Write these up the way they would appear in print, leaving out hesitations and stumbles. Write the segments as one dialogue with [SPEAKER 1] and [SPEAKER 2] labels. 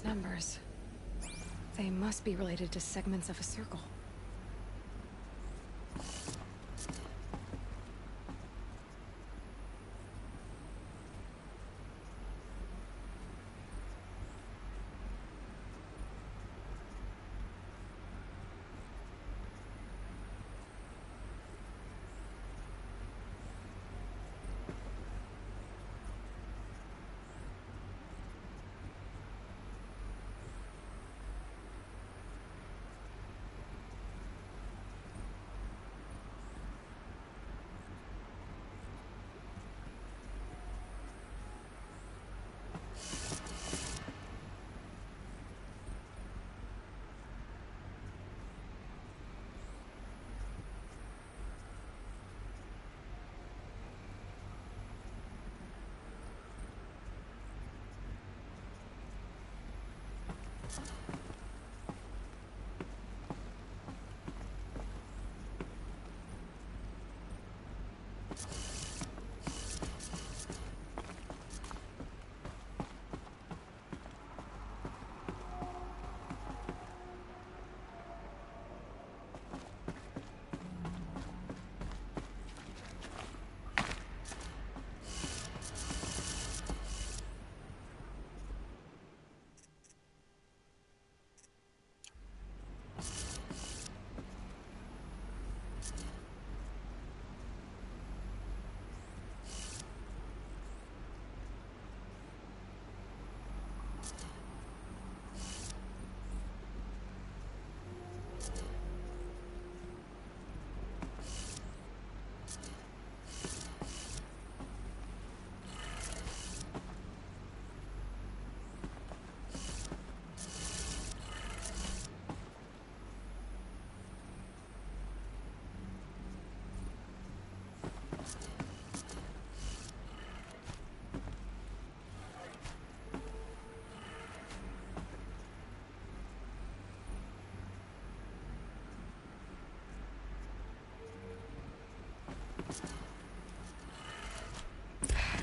[SPEAKER 1] these numbers. They must be related to segments of a circle.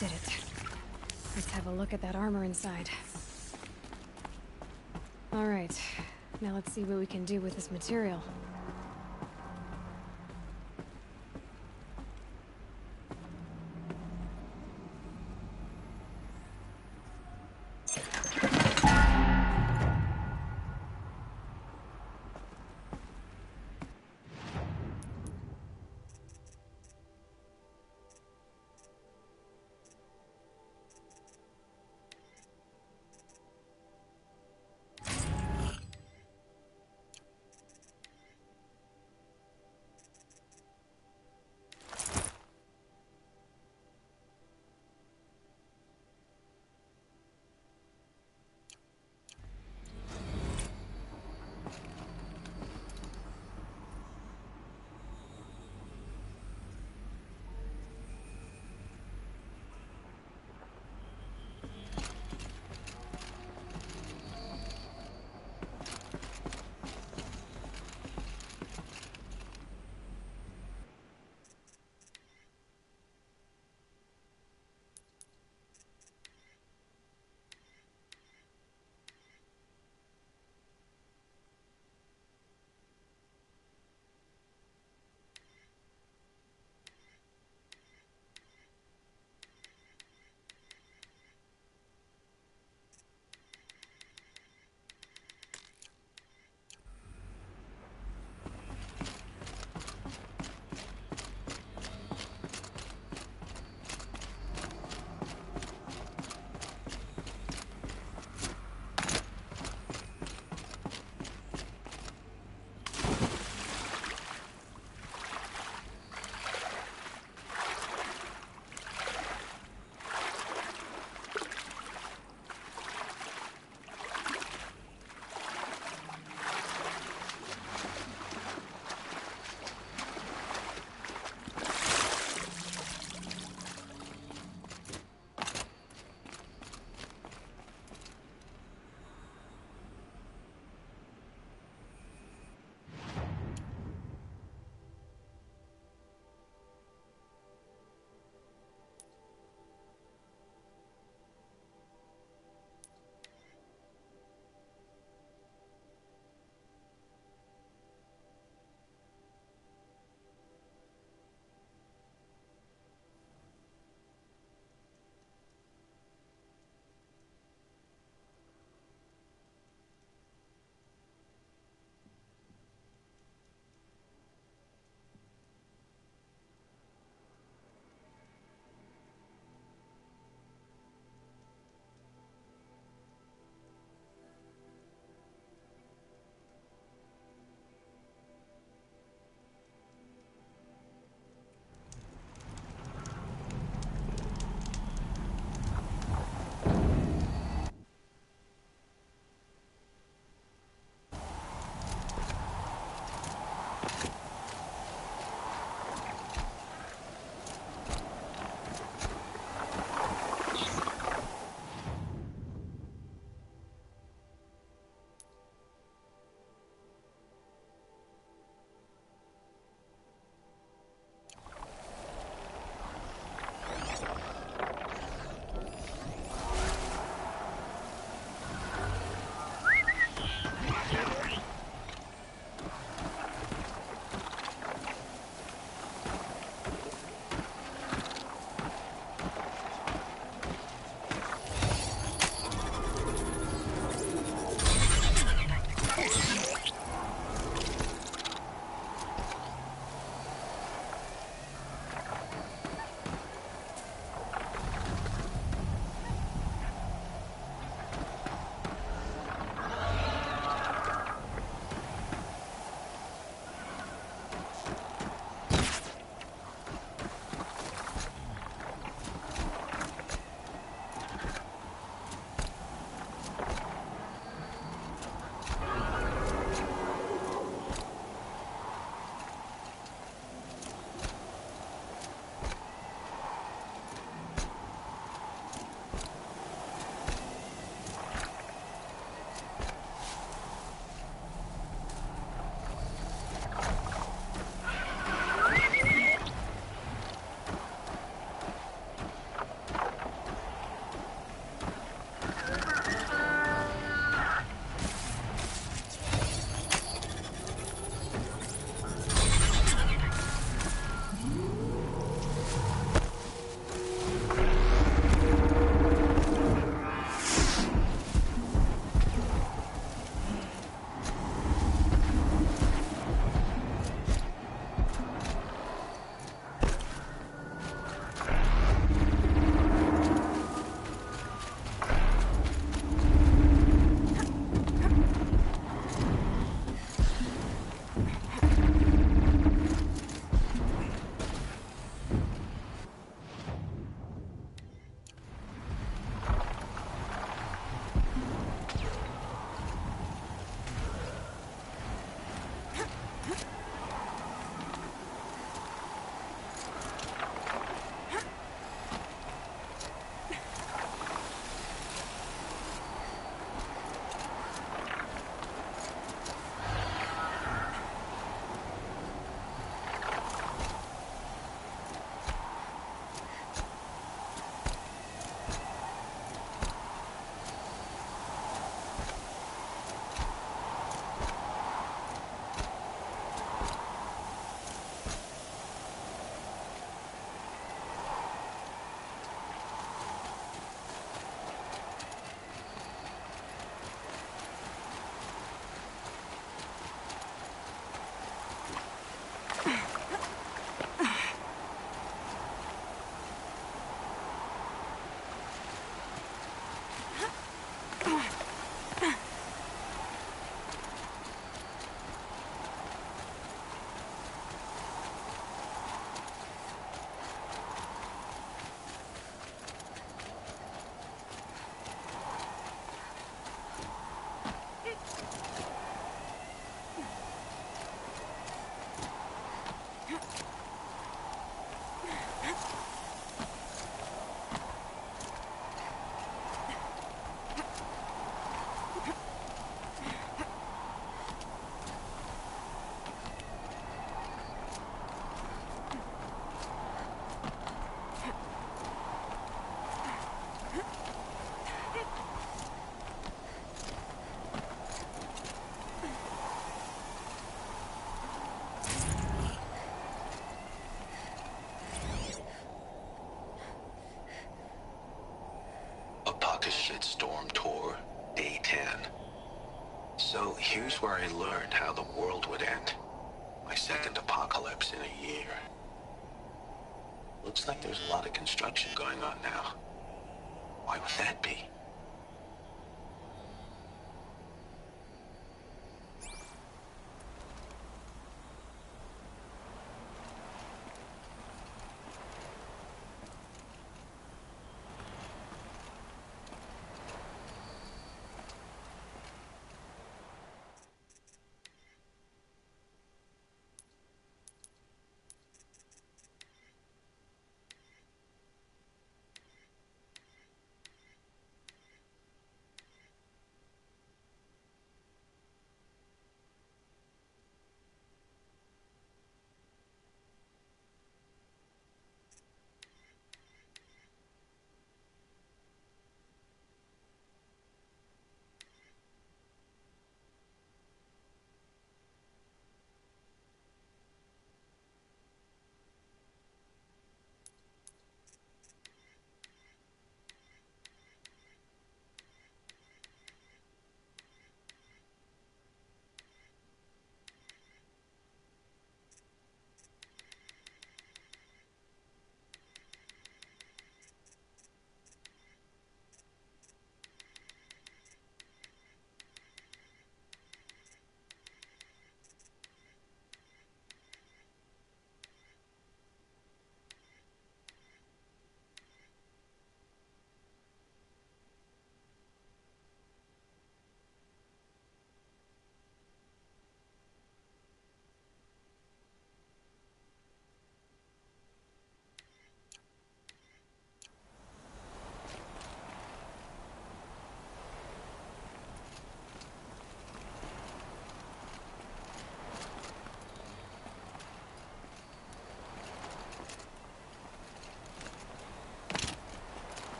[SPEAKER 1] Did it. Let's have a look at that armor inside. Alright, now let's see what we can do with this material.
[SPEAKER 2] shitstorm tour, day 10. So here's where I learned how the world would end. My second apocalypse in a year. Looks like there's a lot of construction going on now. Why would that be?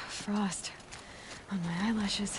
[SPEAKER 1] Frost on my eyelashes.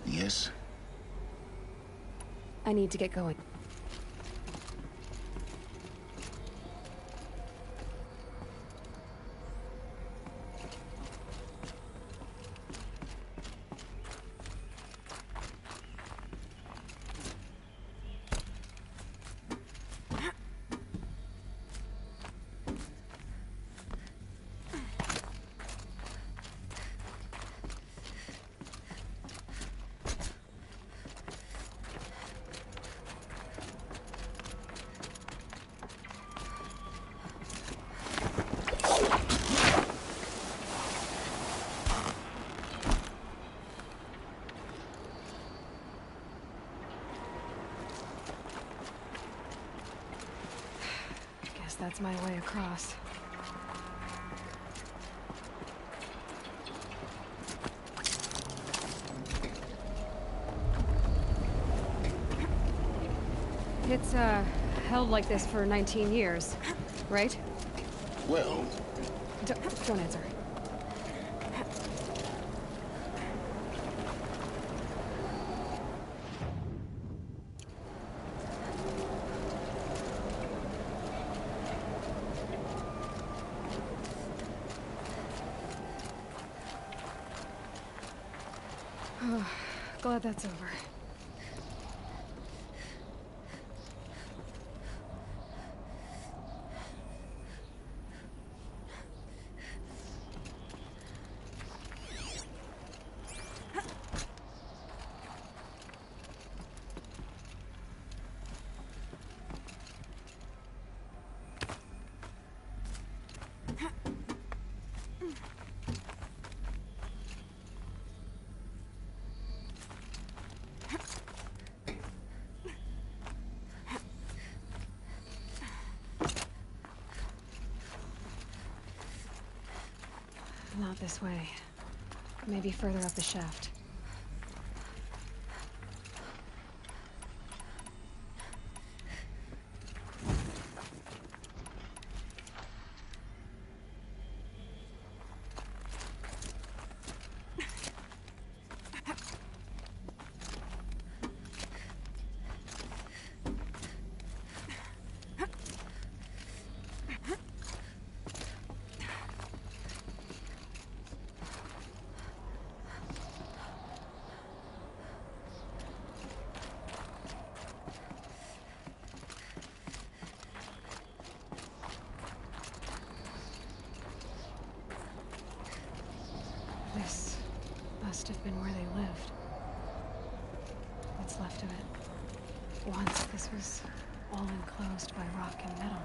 [SPEAKER 2] Yes?
[SPEAKER 1] I need to get going. that's my way across. It's, held like this for 19 years, right?
[SPEAKER 3] Well,
[SPEAKER 1] Don't answer. Glad that's over. Not this way. Maybe further up the shaft. This must have been where they lived. What's left of it. Once this was all enclosed by rock and metal.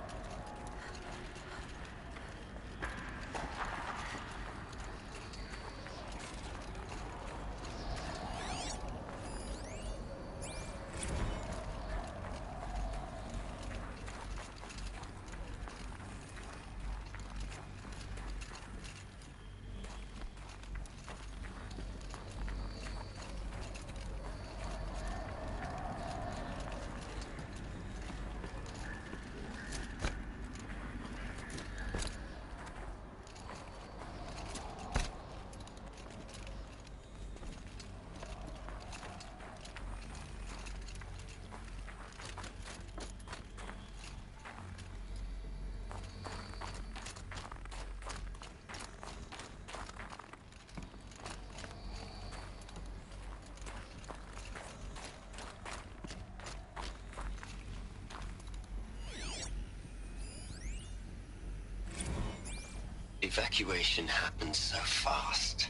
[SPEAKER 2] Evacuation happened so fast.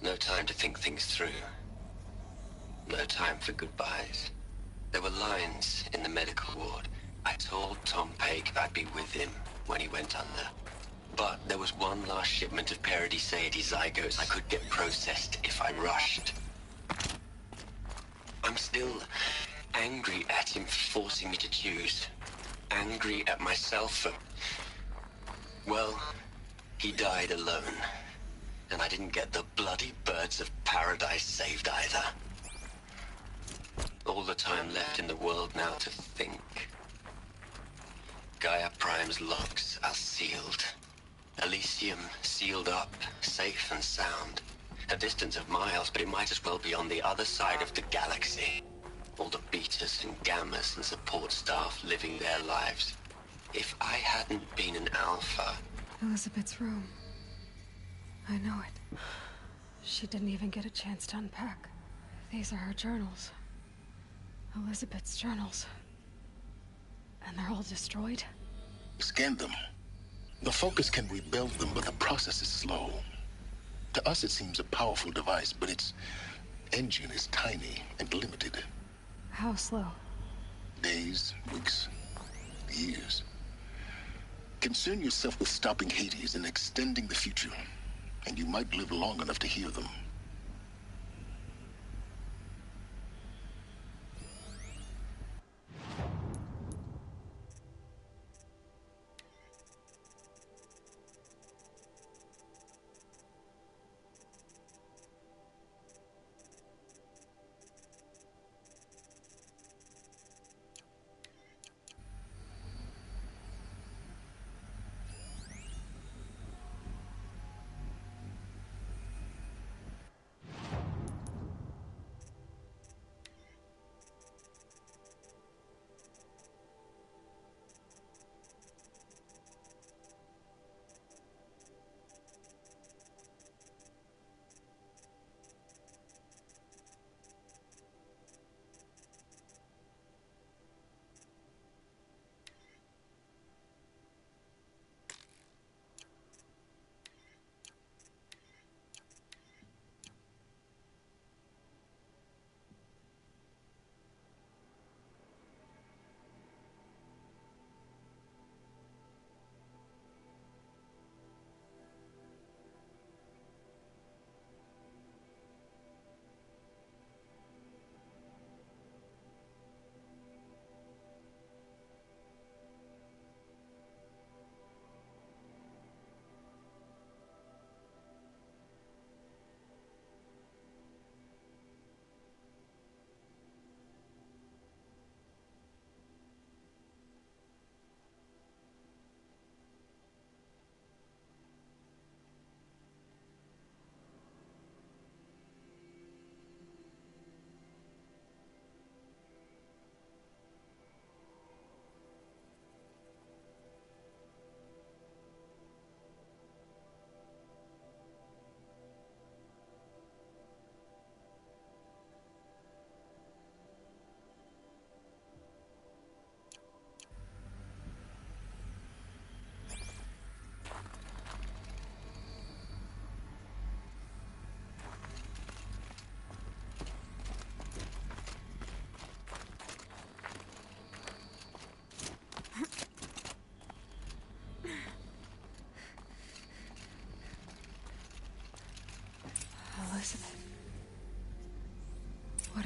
[SPEAKER 2] No time to think things through. No time for goodbyes. There were lines in the medical ward. I told Tom Paik I'd be with him when he went under. But there was one last shipment of Paradiseidae zygotes I could get processed if I rushed. I'm still angry at him for forcing me to choose. Angry at myself for... well, he died alone. And I didn't get the bloody birds of paradise saved either. All the time left in the world now to think. Gaia Prime's locks are sealed. Elysium sealed up, safe and sound. A distance of miles, but it might as well be on the other side of the galaxy. All the betas and gammas and support staff living their lives. If I hadn't been an alpha...
[SPEAKER 1] Elizabeth's room. I know it. She didn't even get a chance to unpack. These are her journals. Elizabeth's journals. And they're all destroyed?
[SPEAKER 3] scan them. The Focus can rebuild them, but the process is slow. To us, it seems a powerful device, but its engine is tiny and limited.
[SPEAKER 1] How slow?
[SPEAKER 3] Days, weeks, years. Concern yourself with stopping Hades and extending the future, and you might live long enough to hear them.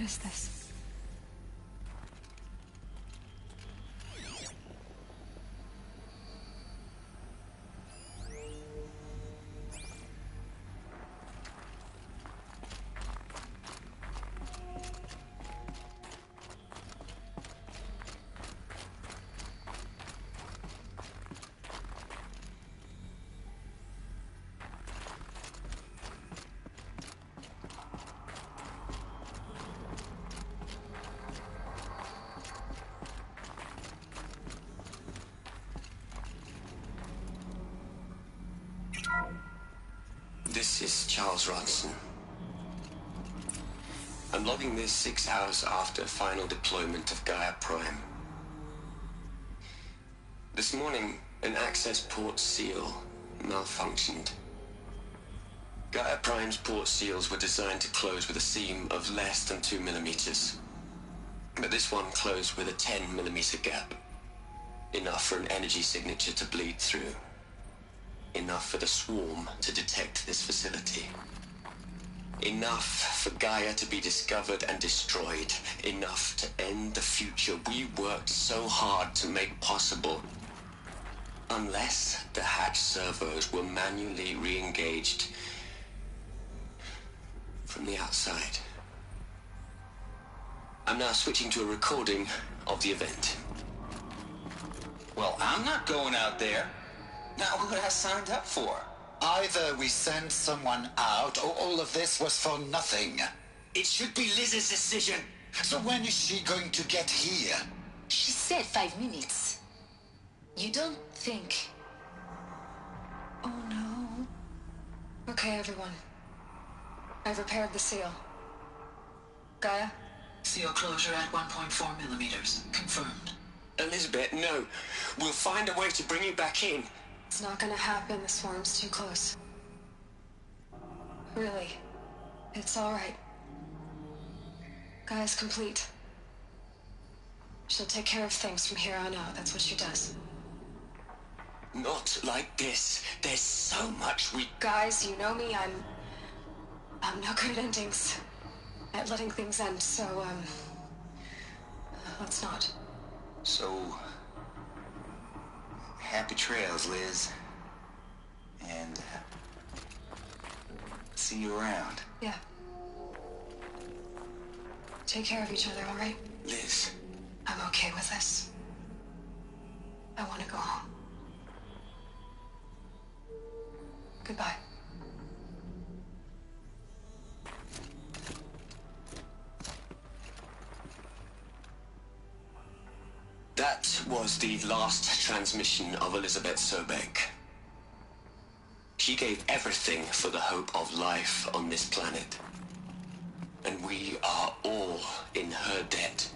[SPEAKER 1] is this?
[SPEAKER 2] This is Charles Ronson. I'm logging this 6 hours after final deployment of Gaia Prime. This morning, an access port seal malfunctioned. Gaia Prime's port seals were designed to close with a seam of less than 2 millimeters. But this one closed with a 10 millimeter gap. Enough for an energy signature to bleed through. Enough for the swarm to detect this facility. Enough for Gaia to be discovered and destroyed. Enough to end the future we worked so hard to make possible. Unless the hatch servos were manually re-engaged from the outside. I'm now switching to a recording of the event.
[SPEAKER 4] Well, I'm not going out there. Not what I signed up for.
[SPEAKER 5] Either we send someone out, or all of this was for nothing.
[SPEAKER 4] It should be Liz's decision.
[SPEAKER 5] So when is she going to get here?
[SPEAKER 6] She said 5 minutes. You don't think...
[SPEAKER 1] Oh no. Okay, everyone. I've repaired the seal. Gaia?
[SPEAKER 7] Seal closure at 1.4 millimeters. Confirmed.
[SPEAKER 2] Elizabeth, no. We'll find a way to bring you back in.
[SPEAKER 1] It's not gonna happen. The swarm's too close. Really. It's alright. Gaia's complete. She'll take care of things from here on out. That's what she does.
[SPEAKER 2] Not like this. There's so much we...
[SPEAKER 1] Guys, you know me. I'm no good at endings. At letting things end, so, let's not.
[SPEAKER 4] So... happy trails, Liz. And... see you around.
[SPEAKER 1] Yeah. Take care of each other, alright?
[SPEAKER 2] Liz.
[SPEAKER 1] I'm okay with this. I want to go home. Goodbye.
[SPEAKER 2] That was the last transmission of Elizabeth Sobek. She gave everything for the hope of life on this planet. And we are all in her debt.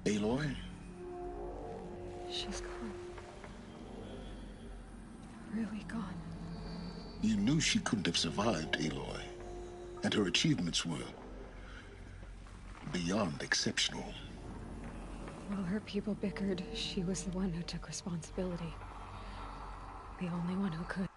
[SPEAKER 3] Aloy?
[SPEAKER 1] She's gone. Really gone.
[SPEAKER 3] You knew she couldn't have survived, Aloy. And her achievements were beyond exceptional.
[SPEAKER 1] While her people bickered, she was the one who took responsibility. The only one who could.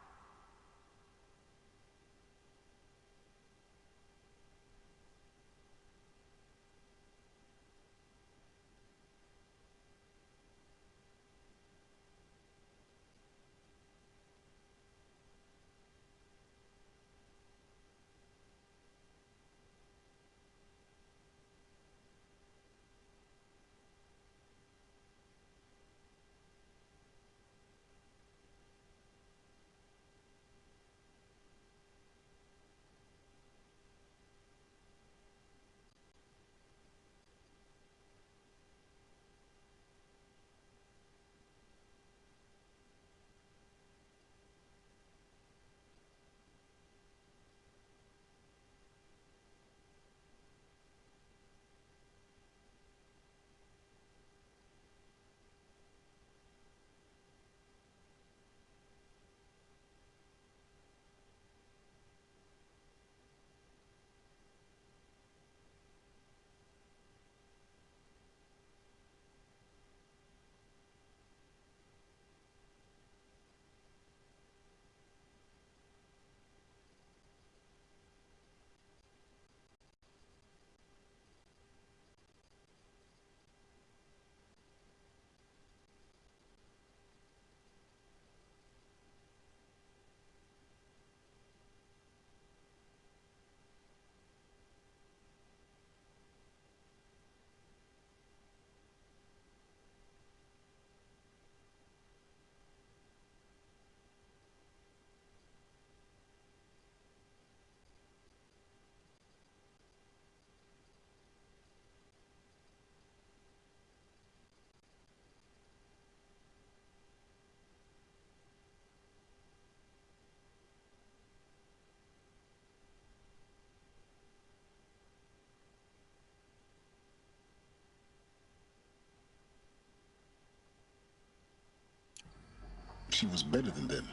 [SPEAKER 3] She was better than them.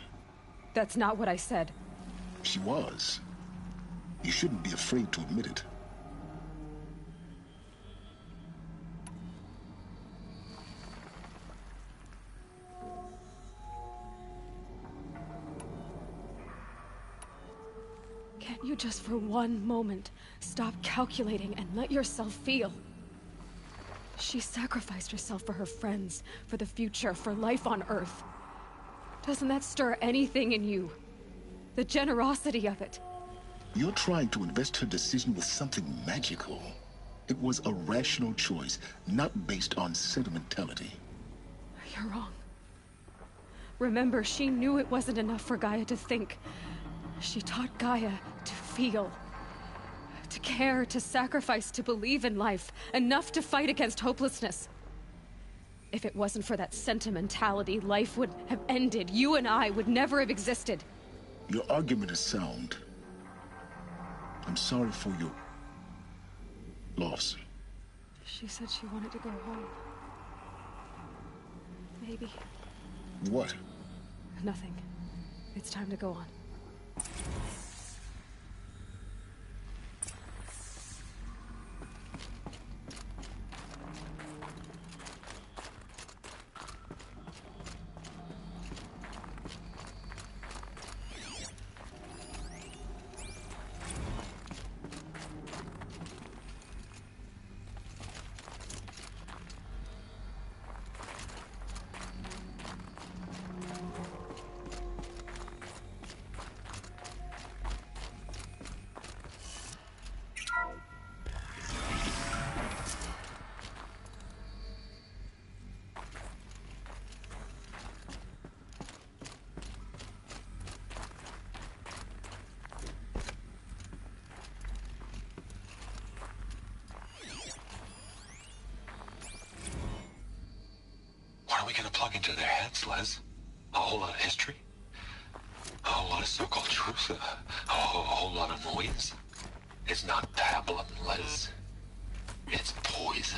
[SPEAKER 1] That's not what I said.
[SPEAKER 3] She was. You shouldn't be afraid to admit it.
[SPEAKER 1] Can't you just for one moment stop calculating and let yourself feel? She sacrificed herself for her friends, for the future, for life on Earth. Doesn't that stir anything in you? The generosity of it.
[SPEAKER 3] You're trying to invest her decision with something magical. It was a rational choice, not based on sentimentality.
[SPEAKER 1] You're wrong. Remember, she knew it wasn't enough for Gaia to think. She taught Gaia to feel. To care, to sacrifice, to believe in life. Enough to fight against hopelessness. If it wasn't for that sentimentality, life would have ended. You and I would never have existed.
[SPEAKER 3] Your argument is sound. I'm sorry for your loss.
[SPEAKER 1] She said she wanted to go home. Maybe.
[SPEAKER 3] What?
[SPEAKER 1] Nothing. It's time to go on.
[SPEAKER 8] What are we gonna plug into their heads, Les? A whole lot of history? A whole lot of so-called truth? A whole lot of noise? It's not pablum, Les. It's poison.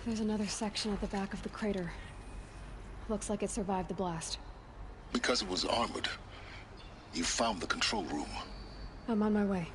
[SPEAKER 1] There's another section at the back of the crater. Looks like it survived the blast.
[SPEAKER 3] Because it was armored, you found the control room.
[SPEAKER 1] I'm on my way.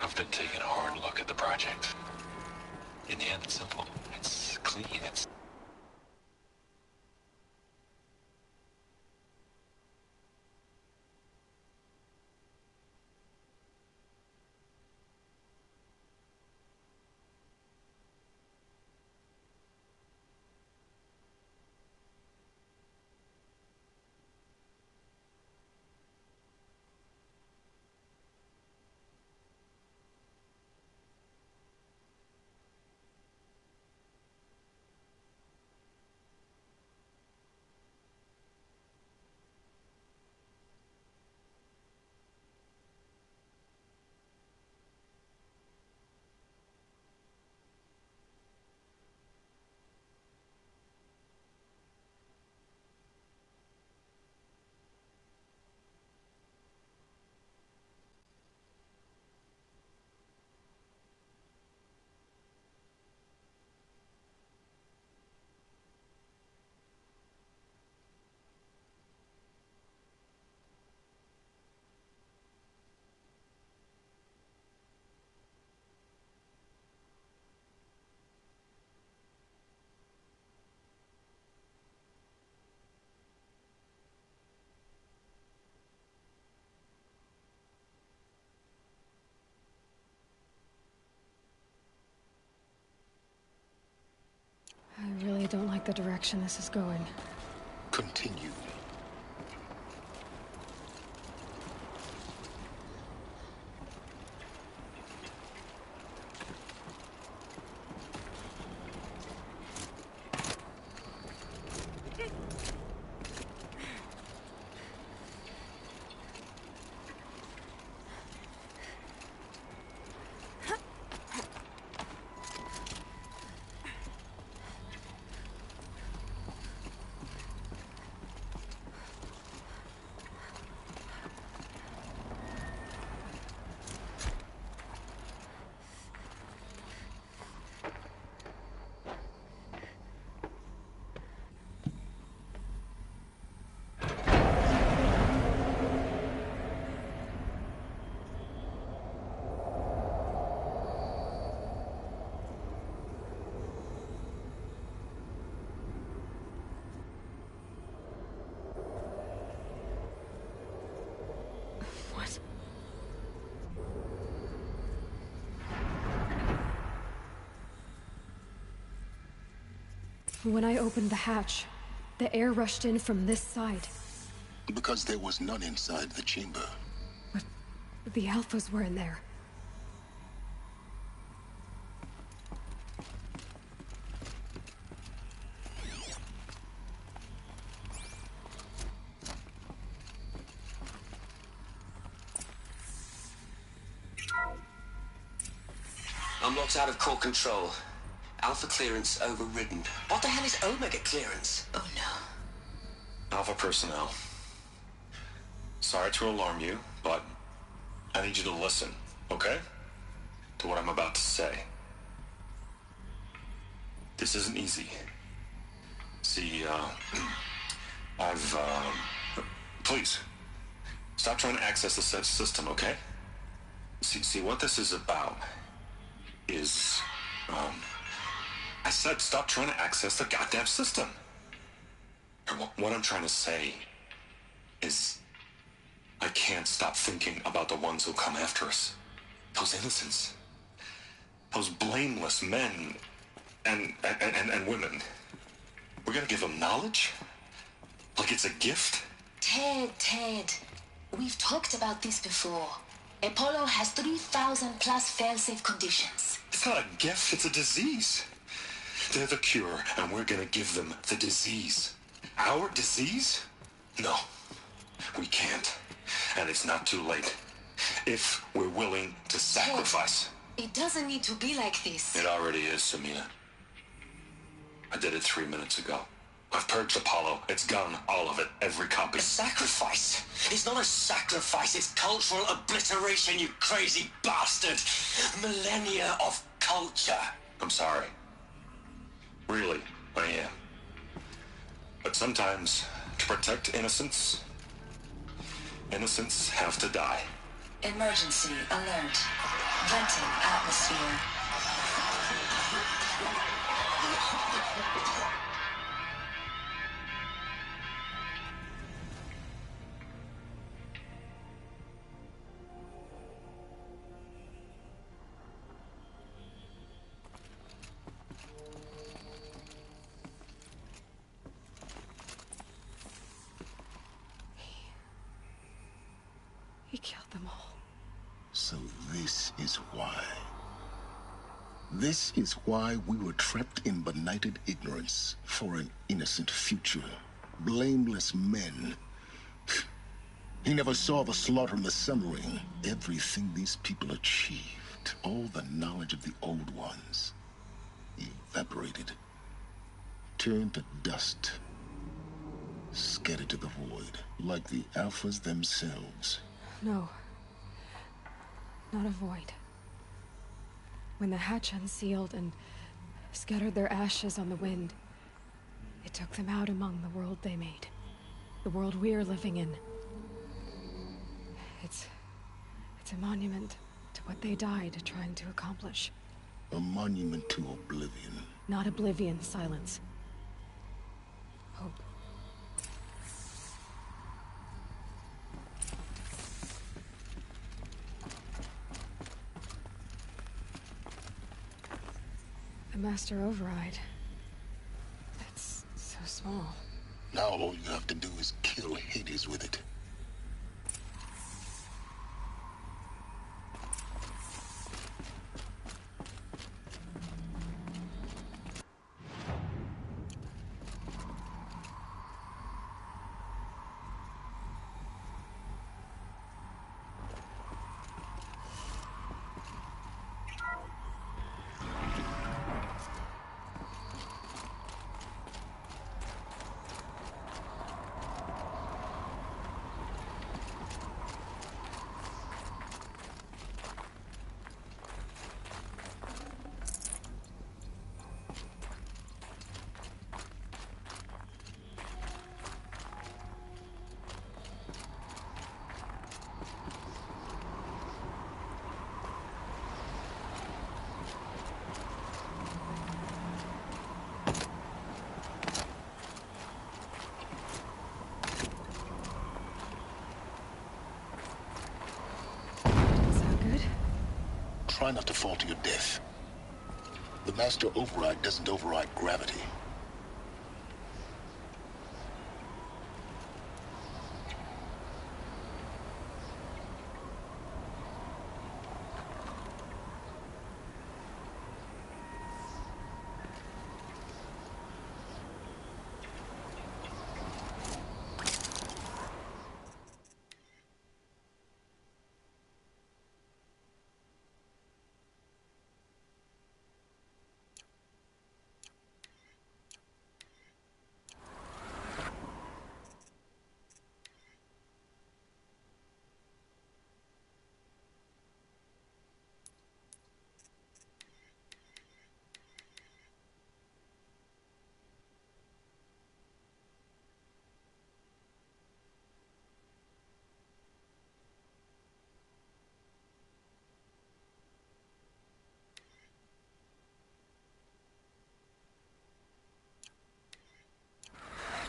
[SPEAKER 8] I've been taking a hard look at the project. In the end, it's simple. It's clean. It's...
[SPEAKER 1] don't like the direction this is going.
[SPEAKER 3] Continue.
[SPEAKER 1] What? When I opened the hatch, the air rushed in from this side.
[SPEAKER 3] Because there was none inside the chamber.
[SPEAKER 1] But the Alphas were in there.
[SPEAKER 2] I'm locked out of core control. Alpha clearance overridden. What the hell is Omega clearance?
[SPEAKER 6] Oh no.
[SPEAKER 8] Alpha personnel. Sorry to alarm you, but I need you to listen, okay? To what I'm about to say. This isn't easy. See, please, stop trying to access the system, okay? See, what this is about is, I said stop trying to access the goddamn system. And what I'm trying to say is I can't stop thinking about the ones who come after us. Those innocents. Those blameless men and women. We're gonna give them knowledge? Like it's a gift?
[SPEAKER 6] Ted. We've talked about this before. Apollo has 3,000 plus fail-safe conditions.
[SPEAKER 8] It's not a gift, it's a disease. They're the cure, and we're gonna give them the disease. Our disease? No, we can't. And it's not too late. If we're willing to sacrifice.
[SPEAKER 6] It doesn't need to be like this.
[SPEAKER 8] It already is, Samina. I did it 3 minutes ago. I've purged Apollo. It's gone, all of it, every copy.
[SPEAKER 2] A sacrifice? It's not a sacrifice, it's cultural obliteration, you crazy bastard! Millennia of culture!
[SPEAKER 8] I'm sorry. Really, I am. But sometimes, to protect innocence, innocents have to die.
[SPEAKER 6] Emergency alert. Venting atmosphere.
[SPEAKER 1] He killed them all.
[SPEAKER 3] So this is why. This is why we were trapped in benighted ignorance for an innocent future. Blameless men. He never saw the slaughter in the Summering. Everything these people achieved, all the knowledge of the old ones, evaporated, turned to dust, scattered to the void, like the Alphas themselves.
[SPEAKER 1] No. Not a void. When the hatch unsealed and scattered their ashes on the wind, it took them out among the world they made. The world we're living in. It's a monument to what they died trying to accomplish.
[SPEAKER 3] A monument to oblivion.
[SPEAKER 1] Not oblivion, silence. Hope. The Master Override. small.
[SPEAKER 3] Now all you have to do is kill Hades with it. Try not to fall to your death. The Master Override doesn't override gravity.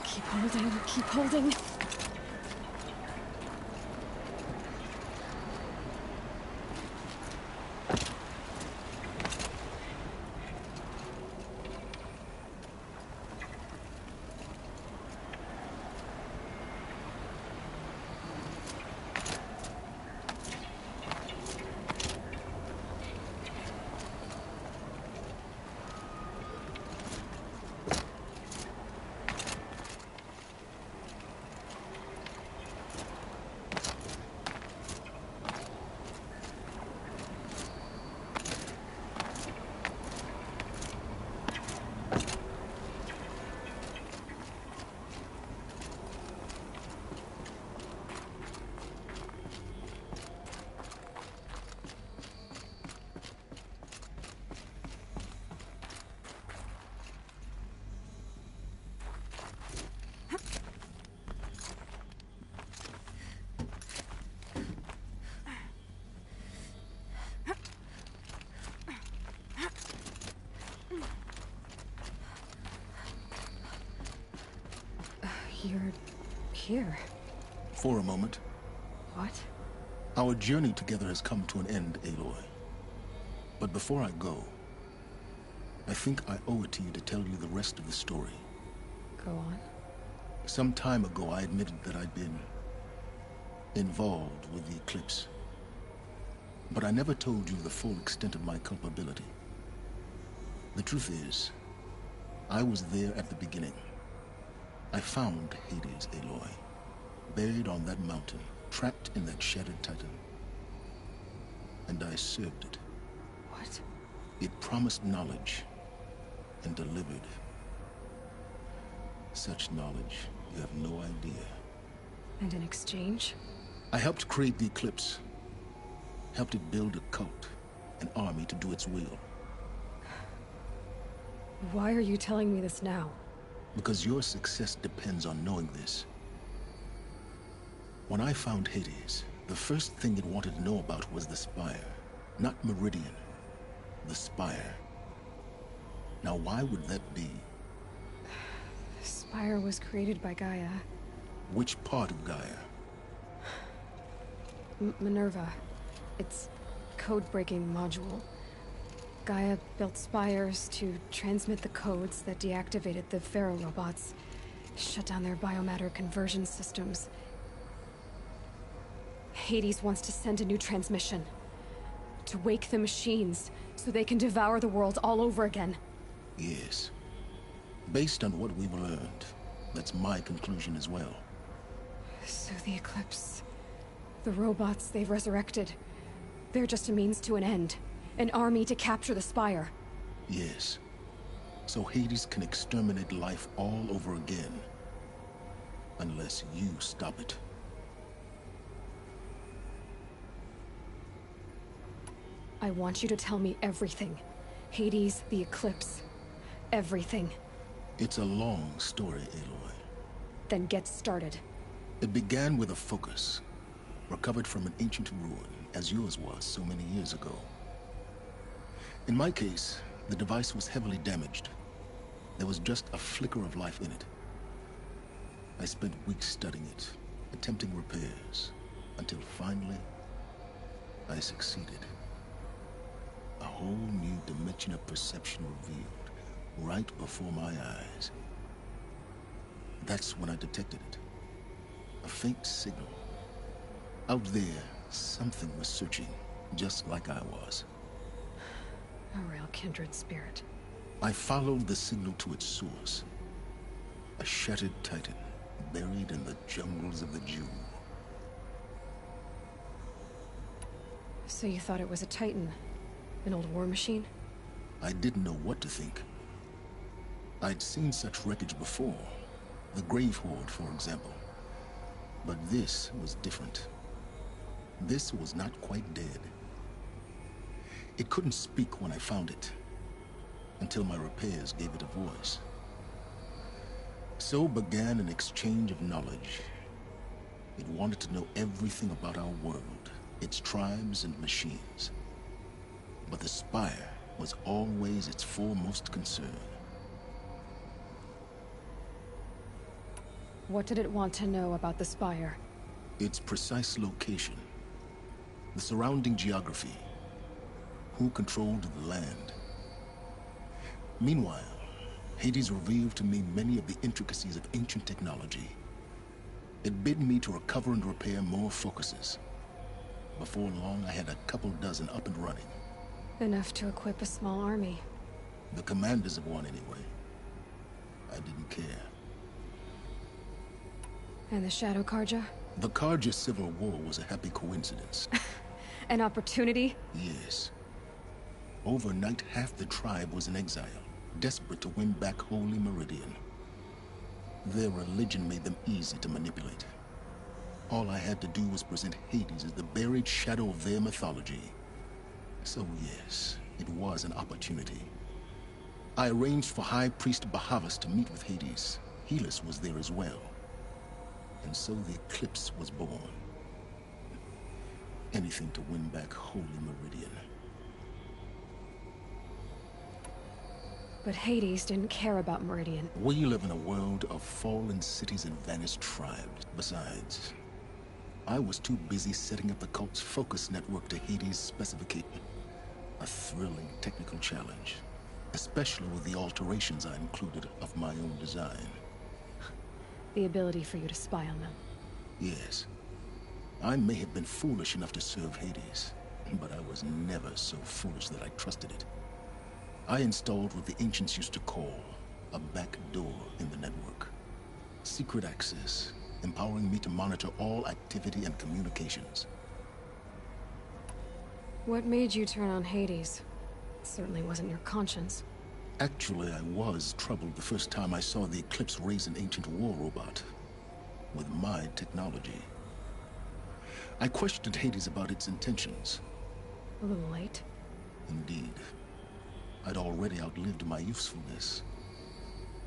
[SPEAKER 1] Keep holding, keep holding. You're here.
[SPEAKER 3] For a moment.
[SPEAKER 1] What?
[SPEAKER 3] Our journey together has come to an end, Aloy. But before I go, I think I owe it to you to tell you the rest of the story.
[SPEAKER 1] Go on.
[SPEAKER 3] Some time ago, I admitted that I'd been involved with the eclipse. But I never told you the full extent of my culpability. The truth is, I was there at the beginning. I found Hades, Aloy, buried on that mountain, trapped in that shattered titan. And I served it.
[SPEAKER 1] What?
[SPEAKER 3] It promised knowledge and delivered. Such knowledge, you have no idea.
[SPEAKER 1] And in exchange?
[SPEAKER 3] I helped create the eclipse. Helped it build a cult, an army to do its will.
[SPEAKER 1] Why are you telling me this now?
[SPEAKER 3] Because your success depends on knowing this. When I found Hades, the first thing it wanted to know about was the Spire. Not Meridian. The Spire. Now why would that be?
[SPEAKER 1] The Spire was created by Gaia.
[SPEAKER 3] Which part of Gaia?
[SPEAKER 1] Minerva. Its code-breaking module. Gaia built spires to transmit the codes that deactivated the Pharaoh robots. Shut down their biomatter conversion systems. Hades wants to send a new transmission. To wake the machines, so they can devour the world all over again.
[SPEAKER 3] Yes. Based on what we've learned, that's my conclusion as well.
[SPEAKER 1] So the Eclipse... the robots they've resurrected... they're just a means to an end. An army to capture the Spire.
[SPEAKER 3] Yes. So Hades can exterminate life all over again. Unless you stop it.
[SPEAKER 1] I want you to tell me everything. Hades, the Eclipse. Everything.
[SPEAKER 3] It's a long story, Aloy.
[SPEAKER 1] Then get started.
[SPEAKER 3] It began with a focus. Recovered from an ancient ruin, as yours was so many years ago. In my case, the device was heavily damaged. There was just a flicker of life in it. I spent weeks studying it, attempting repairs, until finally, I succeeded. A whole new dimension of perception revealed, right before my eyes. That's when I detected it. A faint signal. Out there, something was searching, just like I was.
[SPEAKER 1] A real kindred spirit.
[SPEAKER 3] I followed the signal to its source. A shattered titan, buried in the jungles of the Jew.
[SPEAKER 1] So you thought it was a titan? An old war machine?
[SPEAKER 3] I didn't know what to think. I'd seen such wreckage before. The Grave Horde, for example. But this was different. This was not quite dead. It couldn't speak when I found it, until my repairs gave it a voice. So began an exchange of knowledge. It wanted to know everything about our world, its tribes and machines. But the Spire was always its foremost concern.
[SPEAKER 1] What did it want to know about the Spire?
[SPEAKER 3] Its precise location, the surrounding geography, who controlled the land. Meanwhile, Hades revealed to me many of the intricacies of ancient technology. It bid me to recover and repair more focuses. Before long, I had a couple dozen up and running.
[SPEAKER 1] Enough to equip a small army.
[SPEAKER 3] The commanders of one, anyway. I didn't care.
[SPEAKER 1] And the Shadow Karja?
[SPEAKER 3] The Karja civil war was a happy coincidence.
[SPEAKER 1] An opportunity?
[SPEAKER 3] Yes. Overnight, half the tribe was in exile, desperate to win back Holy Meridian. Their religion made them easy to manipulate. All I had to do was present Hades as the buried shadow of their mythology. So yes, it was an opportunity. I arranged for High Priest Bahavas to meet with Hades. Helis was there as well. And so the Eclipse was born. Anything to win back Holy Meridian.
[SPEAKER 1] But Hades didn't care about Meridian.
[SPEAKER 3] We live in a world of fallen cities and vanished tribes. Besides, I was too busy setting up the cult's focus network to Hades' specification. A thrilling technical challenge, especially with the alterations I included of my own design.
[SPEAKER 1] The ability for you to spy on them.
[SPEAKER 3] Yes. I may have been foolish enough to serve Hades, but I was never so foolish that I trusted it. I installed what the ancients used to call a back door in the network. Secret access, empowering me to monitor all activity and communications.
[SPEAKER 1] What made you turn on Hades? It certainly wasn't your conscience.
[SPEAKER 3] Actually, I was troubled the first time I saw the Eclipse raise an ancient war robot. With my technology. I questioned Hades about its intentions.
[SPEAKER 1] A little late.
[SPEAKER 3] Indeed. I'd already outlived my usefulness.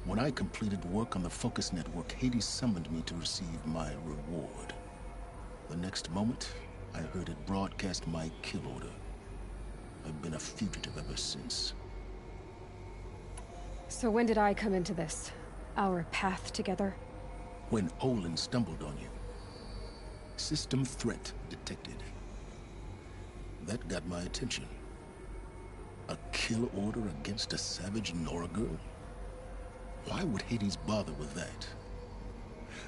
[SPEAKER 3] When I completed work on the Focus Network, Hades summoned me to receive my reward. The next moment, I heard it broadcast my kill order. I've been a fugitive ever since.
[SPEAKER 1] So when did I come into this? Our path together?
[SPEAKER 3] When Olin stumbled on you. System threat detected. That got my attention. A kill order against a savage Nora girl? Why would Hades bother with that?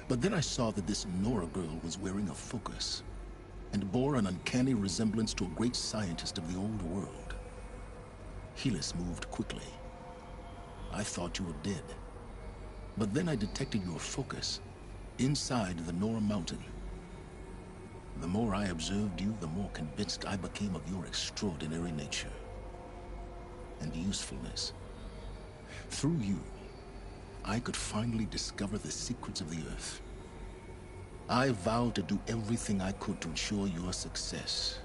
[SPEAKER 3] But then I saw that this Nora girl was wearing a focus and bore an uncanny resemblance to a great scientist of the old world. Helis moved quickly. I thought you were dead. But then I detected your focus inside the Nora mountain. The more I observed you, the more convinced I became of your extraordinary nature and usefulness. Through you, I could finally discover the secrets of the Earth. I vowed to do everything I could to ensure your success.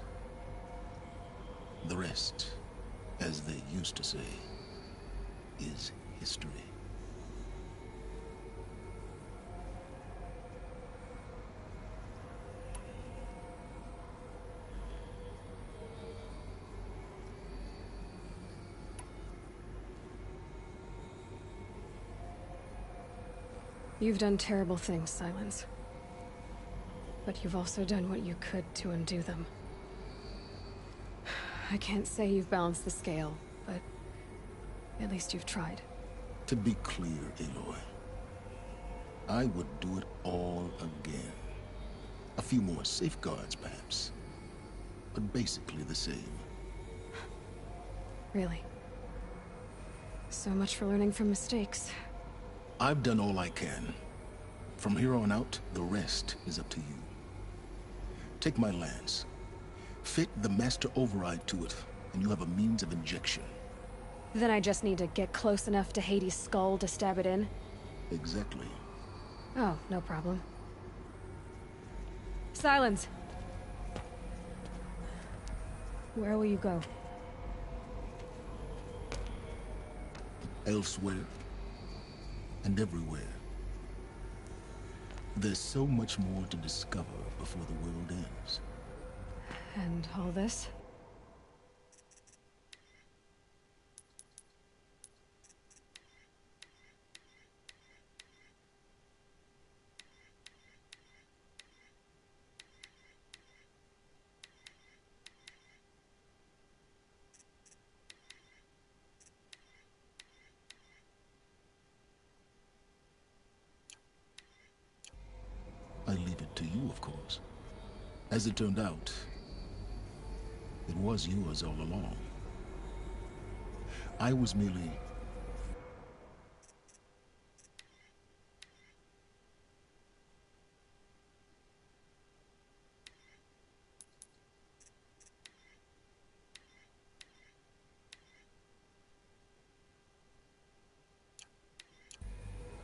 [SPEAKER 3] The rest, as they used to say, is history.
[SPEAKER 1] You've done terrible things, Silence. But you've also done what you could to undo them. I can't say you've balanced the scale, but at least you've tried.
[SPEAKER 3] To be clear, Aloy, I would do it all again. A few more safeguards, perhaps, but basically the same.
[SPEAKER 1] Really? So much for learning from mistakes.
[SPEAKER 3] I've done all I can. From here on out, the rest is up to you. Take my lance. Fit the master override to it, and you have a means of injection.
[SPEAKER 1] Then I just need to get close enough to Hades' skull to stab it in?
[SPEAKER 3] Exactly.
[SPEAKER 1] Oh, no problem. Silence! Where will you go?
[SPEAKER 3] Elsewhere. And everywhere. There's so much more to discover before the world ends.
[SPEAKER 1] And all this?
[SPEAKER 3] I leave it to you, of course. As it turned out, it was yours all along. I was merely...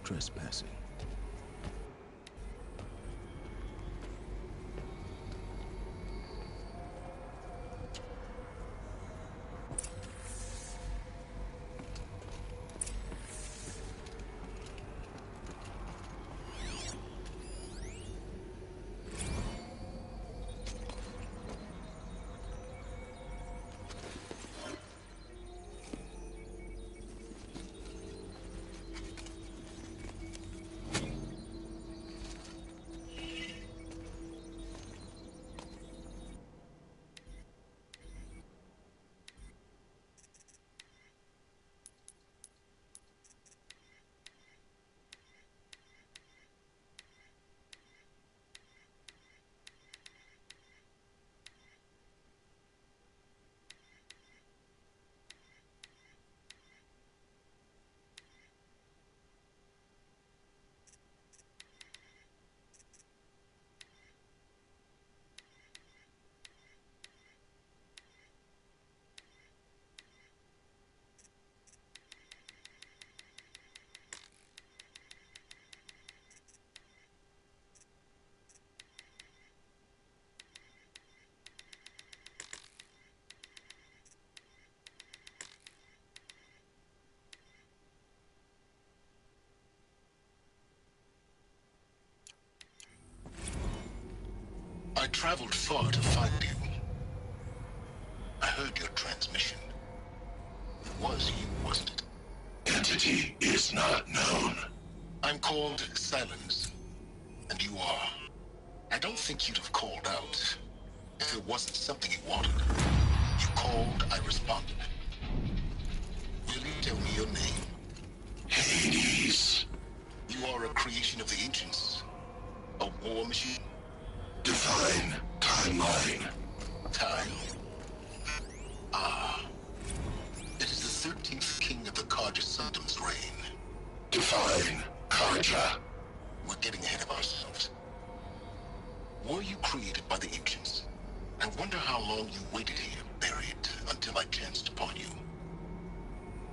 [SPEAKER 3] trespassing. I traveled far to find you. I heard your transmission. It was you, wasn't it?
[SPEAKER 9] Entity is not known.
[SPEAKER 3] I'm called Silence, and you are. I don't think you'd have called out if it wasn't something you wanted. You called, I responded. Will you tell me your name?
[SPEAKER 9] Hades.
[SPEAKER 3] You are a creation of the ancients, A war machine?
[SPEAKER 9] Define timeline.
[SPEAKER 3] Time. Ah. It is the 13th king of the Karja Symptoms reign.
[SPEAKER 9] Define Karja.
[SPEAKER 3] We're getting ahead of ourselves. Were you created by the ancients? I wonder how long you waited here, buried, until I chanced upon you.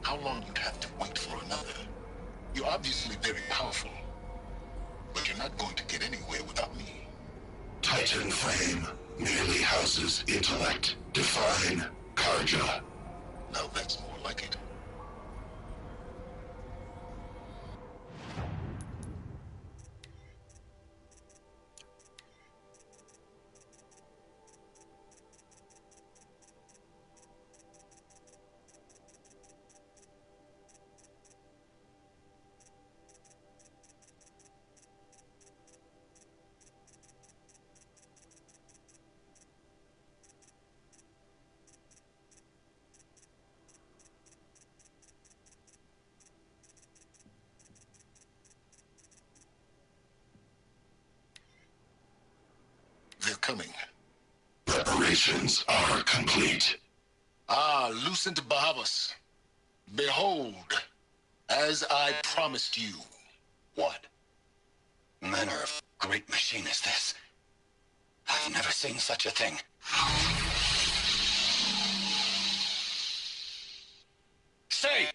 [SPEAKER 3] How long you'd have to wait for another. You're obviously very powerful, but you're not going to get anywhere without me.
[SPEAKER 9] Titan Flame merely houses intellect. Define Karja.
[SPEAKER 3] Now that's more like it. They're coming.
[SPEAKER 9] Preparations are complete.
[SPEAKER 3] Ah, Lucent Bahavas. Behold, as I promised you.
[SPEAKER 4] What manner of great machine is this? I've never seen such a thing. Stay!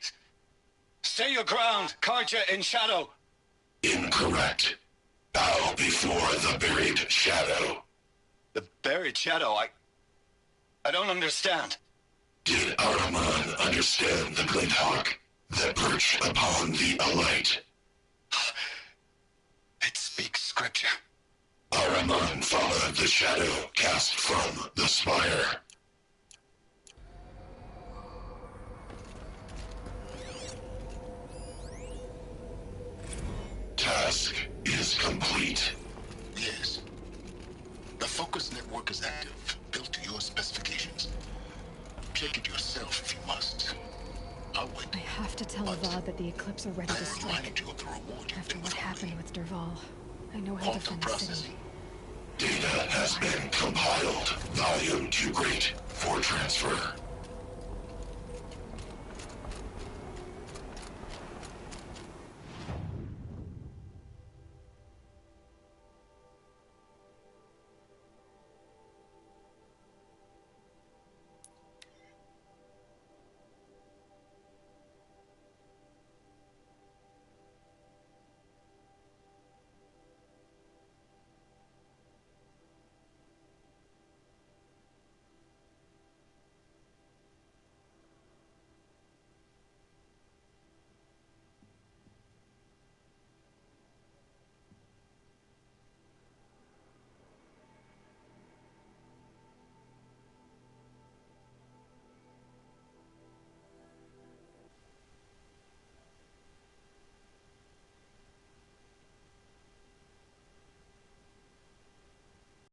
[SPEAKER 4] Stay your ground, Karja in shadow!
[SPEAKER 9] Incorrect. Bow before the buried shadow.
[SPEAKER 4] The buried shadow, I don't understand.
[SPEAKER 9] Did Araman understand the glint hawk that perched upon the alight?
[SPEAKER 4] It speaks scripture.
[SPEAKER 9] Araman followed the shadow cast from the spire. Task is complete.
[SPEAKER 3] Yes. The focus network is active, built to your specifications. Check it yourself if you must. I'll wait.
[SPEAKER 1] I have to tell Avad that the Eclipse are ready to
[SPEAKER 3] I
[SPEAKER 1] strike.
[SPEAKER 3] reminded you of the reward you've
[SPEAKER 1] After
[SPEAKER 3] been
[SPEAKER 1] what happened
[SPEAKER 3] withholding.
[SPEAKER 1] with Derval, I know how to
[SPEAKER 3] Quantum
[SPEAKER 1] defend the city.
[SPEAKER 3] processing.
[SPEAKER 9] Data has been compiled. Volume too great for transfer.